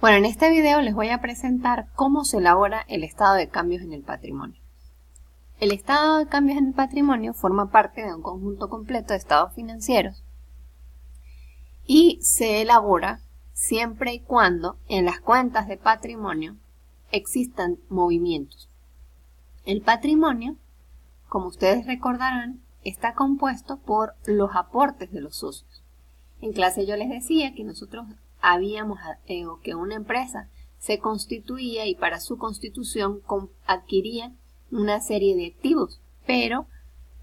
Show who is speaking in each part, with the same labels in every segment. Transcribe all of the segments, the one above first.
Speaker 1: Bueno, en este video les voy a presentar cómo se elabora el estado de cambios en el patrimonio. El estado de cambios en el patrimonio forma parte de un conjunto completo de estados financieros y se elabora siempre y cuando en las cuentas de patrimonio existan movimientos. El patrimonio, como ustedes recordarán, está compuesto por los aportes de los socios. En clase yo les decía que nosotros o que una empresa se constituía y para su constitución adquiría una serie de activos, pero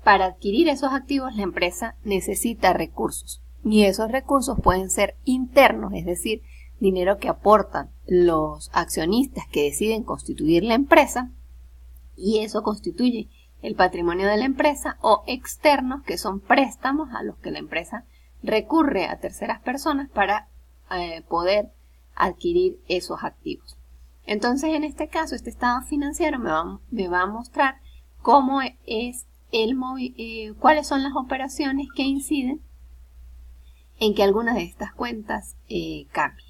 Speaker 1: para adquirir esos activos la empresa necesita recursos y esos recursos pueden ser internos, es decir, dinero que aportan los accionistas que deciden constituir la empresa y eso constituye el patrimonio de la empresa, o externos, que son préstamos a los que la empresa recurre a terceras personas para poder adquirir esos activos. Entonces, en este caso, este estado financiero me va a mostrar cómo es cuáles son las operaciones que inciden en que algunas de estas cuentas cambien.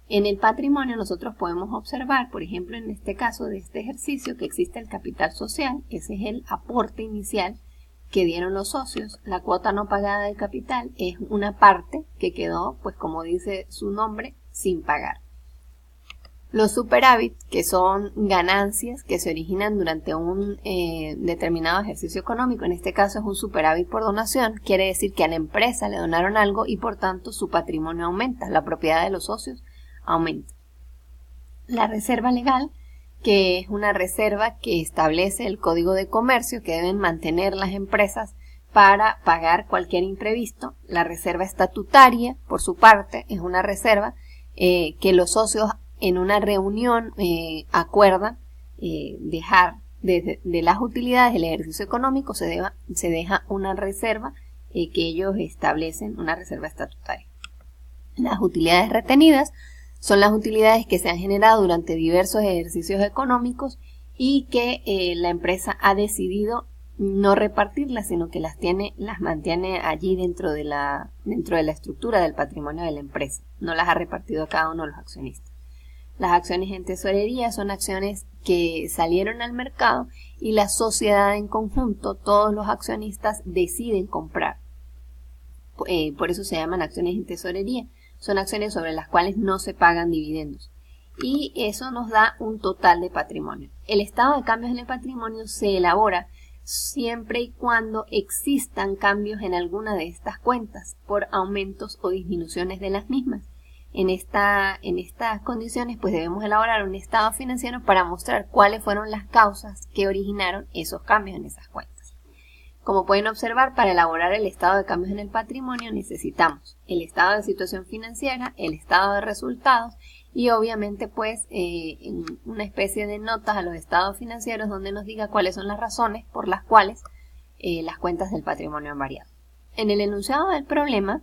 Speaker 1: En el patrimonio nosotros podemos observar, por ejemplo, en este caso de este ejercicio, que existe el capital social. Ese es el aporte inicial que dieron los socios. La cuota no pagada del capital es una parte que quedó, pues como dice su nombre, sin pagar. Los superávit, que son ganancias que se originan durante un determinado ejercicio económico, en este caso es un superávit por donación, quiere decir que a la empresa le donaron algo y por tanto su patrimonio aumenta, la propiedad de los socios aumenta. La reserva legal, que es una reserva que establece el Código de Comercio que deben mantener las empresas para pagar cualquier imprevisto. La reserva estatutaria, por su parte, es una reserva que los socios en una reunión acuerdan dejar de las utilidades del ejercicio económico, se deja una reserva que ellos establecen, una reserva estatutaria. Las utilidades retenidas son las utilidades que se han generado durante diversos ejercicios económicos y que la empresa ha decidido no repartirlas, sino que las mantiene allí dentro de la estructura del patrimonio de la empresa. No las ha repartido a cada uno de los accionistas. Las acciones en tesorería son acciones que salieron al mercado y la sociedad en conjunto, todos los accionistas deciden comprar. Por eso se llaman acciones en tesorería. Son acciones sobre las cuales no se pagan dividendos. Y eso nos da un total de patrimonio. El estado de cambios en el patrimonio se elabora siempre y cuando existan cambios en alguna de estas cuentas por aumentos o disminuciones de las mismas. En estas condiciones pues debemos elaborar un estado financiero para mostrar cuáles fueron las causas que originaron esos cambios en esas cuentas. Como pueden observar, para elaborar el estado de cambios en el patrimonio necesitamos el estado de situación financiera, el estado de resultados y obviamente pues una especie de notas a los estados financieros donde nos diga cuáles son las razones por las cuales las cuentas del patrimonio han variado. En el enunciado del problema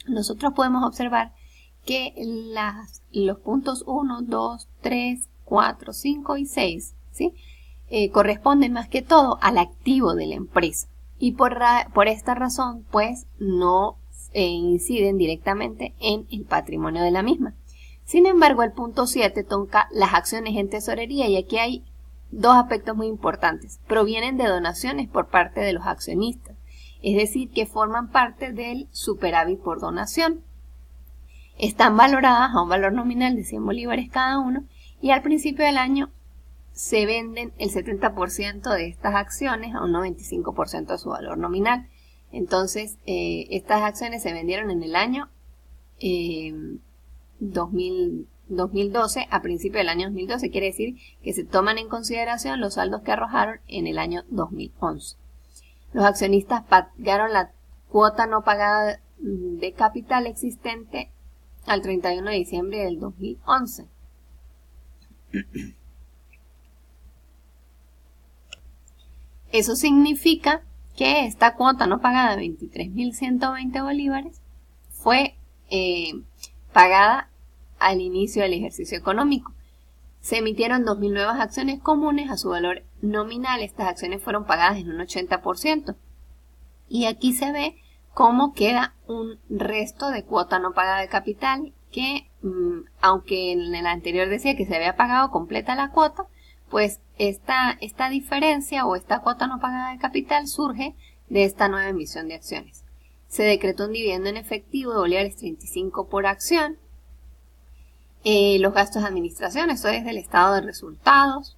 Speaker 1: nosotros podemos observar que los puntos 1, 2, 3, 4, 5 y 6, ¿sí? Corresponden más que todo al activo de la empresa y por esta razón pues no inciden directamente en el patrimonio de la misma. Sin embargo, el punto 7 toca las acciones en tesorería y aquí hay dos aspectos muy importantes. Provienen de donaciones por parte de los accionistas, es decir, que forman parte del superávit por donación. Están valoradas a un valor nominal de 100 bolívares cada uno y al principio del año se venden el 70% de estas acciones a un 95% de su valor nominal. Entonces, estas acciones se vendieron en el año 2012, a principio del año 2012, quiere decir que se toman en consideración los saldos que arrojaron en el año 2011. Los accionistas pagaron la cuota no pagada de capital existente al 31 de diciembre del 2011. Eso significa que esta cuota no pagada de 23.120 bolívares fue pagada al inicio del ejercicio económico. Se emitieron 2.000 nuevas acciones comunes a su valor nominal. Estas acciones fueron pagadas en un 80%. Y aquí se ve cómo queda un resto de cuota no pagada de capital que aunque en el anterior decía que se había pagado completa la cuota, pues esta diferencia o esta cuota no pagada de capital surge de esta nueva emisión de acciones. Se decretó un dividendo en efectivo de bolívares 35 por acción. Los gastos de administración, esto es del estado de resultados.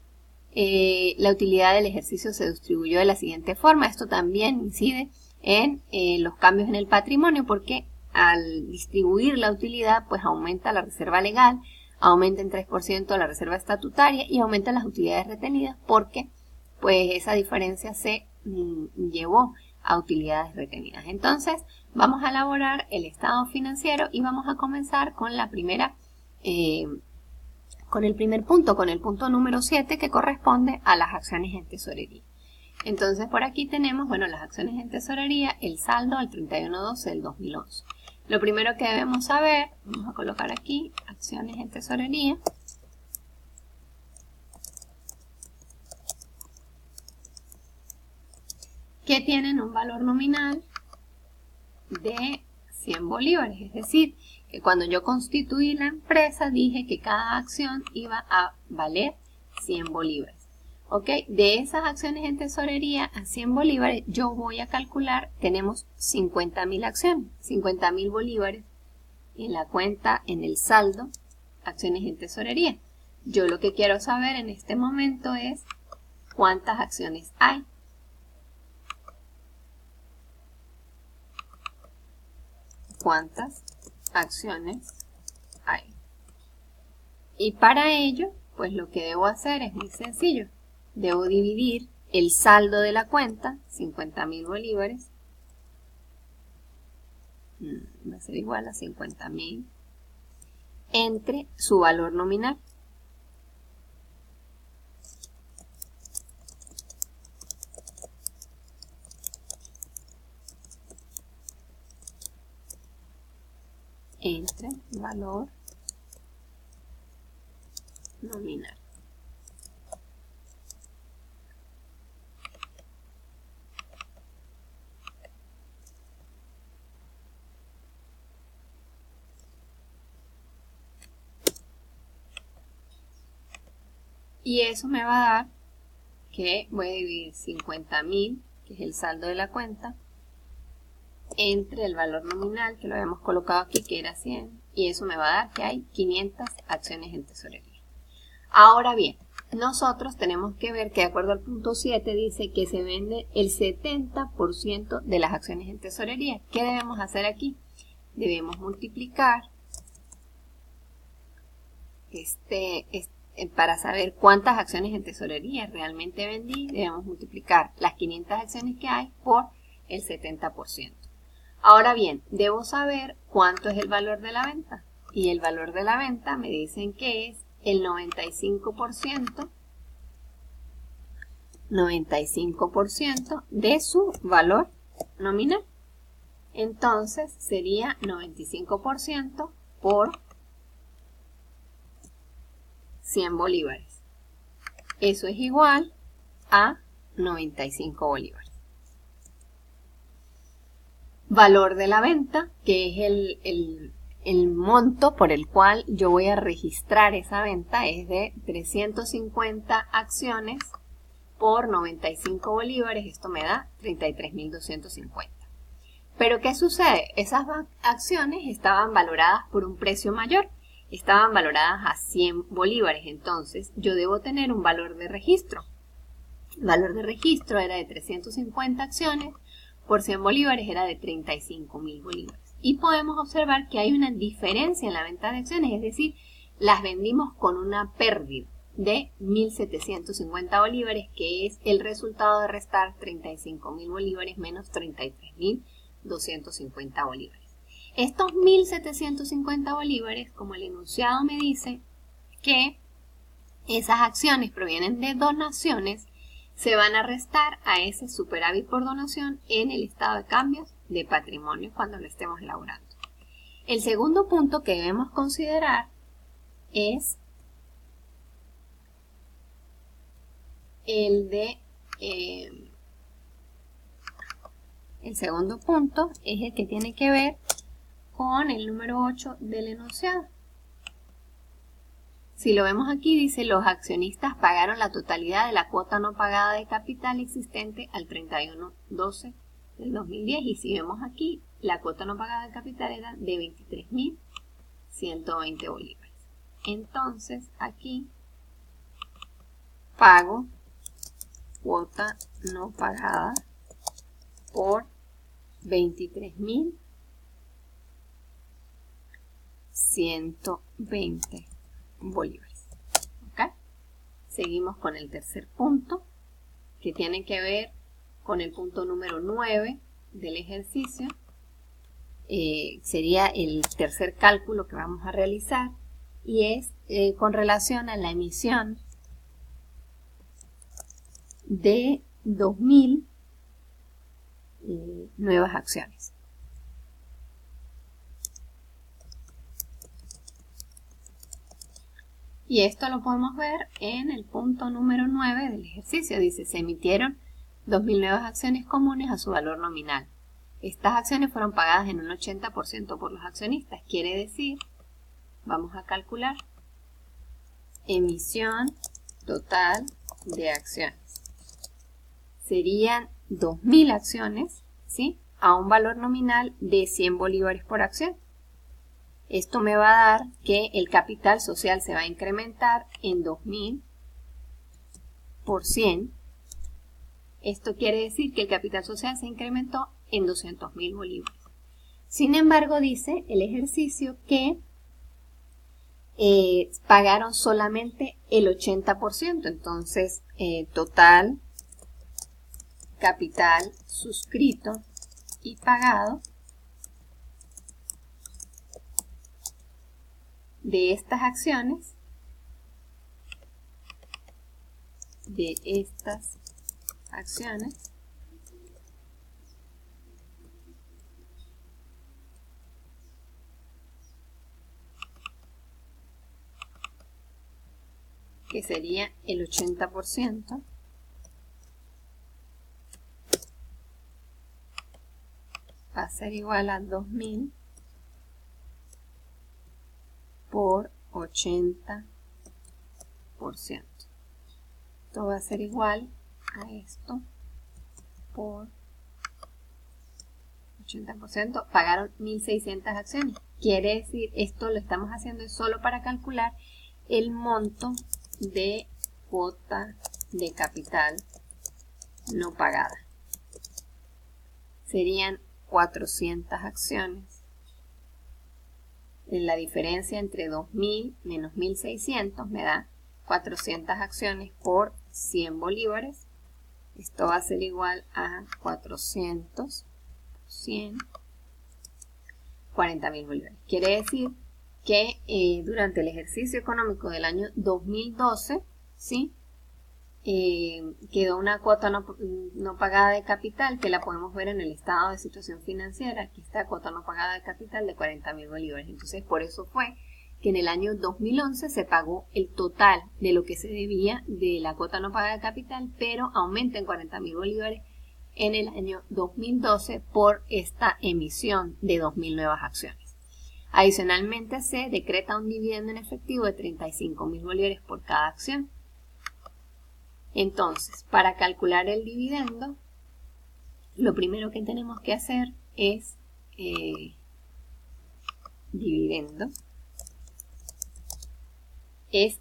Speaker 1: La utilidad del ejercicio se distribuyó de la siguiente forma. Esto también incide en los cambios en el patrimonio, porque al distribuir la utilidad, pues aumenta la reserva legal, aumenta en 3% la reserva estatutaria y aumenta las utilidades retenidas, porque pues esa diferencia se llevó a utilidades retenidas. Entonces vamos a elaborar el estado financiero y vamos a comenzar con la primera con el primer punto, con el punto número 7, que corresponde a las acciones en tesorería. Entonces por aquí tenemos, bueno, las acciones en tesorería, el saldo al 31/12 del 2011. Lo primero que debemos saber, vamos a colocar aquí, acciones en tesorería. Que tienen un valor nominal de 100 bolívares, es decir, que cuando yo constituí la empresa dije que cada acción iba a valer 100 bolívares. ¿Ok? De esas acciones en tesorería a 100 bolívares, yo voy a calcular, tenemos 50.000 acciones, 50.000 bolívares en la cuenta, en el saldo, acciones en tesorería. Yo lo que quiero saber en este momento es cuántas acciones hay. ¿Cuántas acciones hay? Y para ello, pues lo que debo hacer es muy sencillo. Debo dividir el saldo de la cuenta, 50.000 bolívares, va a ser igual a 50.000, entre su valor nominal. Entre valor nominal. Y eso me va a dar que voy a dividir 50.000, que es el saldo de la cuenta, entre el valor nominal, que lo habíamos colocado aquí, que era 100, y eso me va a dar que hay 500 acciones en tesorería. Ahora bien, nosotros tenemos que ver que de acuerdo al punto 7 dice que se vende el 70% de las acciones en tesorería. ¿Qué debemos hacer aquí? Debemos multiplicar para saber cuántas acciones en tesorería realmente vendí, debemos multiplicar las 500 acciones que hay por el 70%. Ahora bien, debo saber cuánto es el valor de la venta. Y el valor de la venta me dicen que es el 95% de su valor nominal. Entonces sería 95% por 100 bolívares. Eso es igual a 95 bolívares. Valor de la venta, que es el monto por el cual yo voy a registrar esa venta, es de 350 acciones por 95 bolívares. Esto me da 33.250. Pero ¿qué sucede? Esas acciones estaban valoradas por un precio mayor. Estaban valoradas a 100 bolívares. Entonces yo debo tener un valor de registro. El valor de registro era de 350 acciones. Por 100 bolívares era de 35.000 bolívares. Y podemos observar que hay una diferencia en la venta de acciones, es decir, las vendimos con una pérdida de 1.750 bolívares, que es el resultado de restar 35.000 bolívares menos 33.250 bolívares. Estos 1.750 bolívares, como el enunciado me dice que esas acciones provienen de donaciones, se van a restar a ese superávit por donación en el estado de cambios de patrimonio cuando lo estemos elaborando. El segundo punto que debemos considerar es el segundo punto es el que tiene que ver con el número 8 del enunciado. Si lo vemos aquí, dice los accionistas pagaron la totalidad de la cuota no pagada de capital existente al 31/12 del 2010. Y si vemos aquí, la cuota no pagada de capital era de 23.120 bolívares. Entonces, aquí pago cuota no pagada por 23.120 bolívares. ¿Okay? Seguimos con el tercer punto, que tiene que ver con el punto número 9 del ejercicio. Sería el tercer cálculo que vamos a realizar, y es con relación a la emisión de 2.000 nuevas acciones. Y esto lo podemos ver en el punto número 9 del ejercicio. Dice, se emitieron 2.000 nuevas acciones comunes a su valor nominal. Estas acciones fueron pagadas en un 80% por los accionistas. Quiere decir, vamos a calcular, emisión total de acciones. Serían 2.000 acciones, ¿sí?, a un valor nominal de 100 bolívares por acción. Esto me va a dar que el capital social se va a incrementar en 2.000 por 100. Esto quiere decir que el capital social se incrementó en 200.000 bolívares. Sin embargo, dice el ejercicio que pagaron solamente el 80%. Entonces, total capital suscrito y pagado de estas acciones, que sería el 80%, va a ser igual a 2.000 por 80%. Esto va a ser igual a esto por 80%. Pagaron 1.600 acciones. Quiere decir, esto lo estamos haciendo solo para calcular el monto de cuota de capital no pagada. Serían 400 acciones. La diferencia entre 2.000 menos 1.600 me da 400 acciones por 100 bolívares. Esto va a ser igual a 400 por 100, 40.000 bolívares. Quiere decir que durante el ejercicio económico del año 2012, ¿sí?, quedó una cuota no pagada de capital, que la podemos ver en el estado de situación financiera. Aquí está, cuota no pagada de capital de 40.000 bolívares. Entonces, por eso fue que en el año 2011 se pagó el total de lo que se debía de la cuota no pagada de capital, pero aumenta en 40.000 bolívares en el año 2012 por esta emisión de 2.000 nuevas acciones. Adicionalmente, se decreta un dividendo en efectivo de 35.000 bolívares por cada acción. Entonces, para calcular el dividendo, lo primero que tenemos que hacer es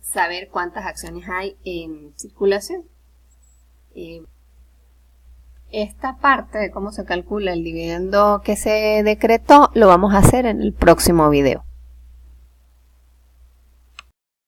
Speaker 1: saber cuántas acciones hay en circulación. Esta parte de cómo se calcula el dividendo que se decretó lo vamos a hacer en el próximo video.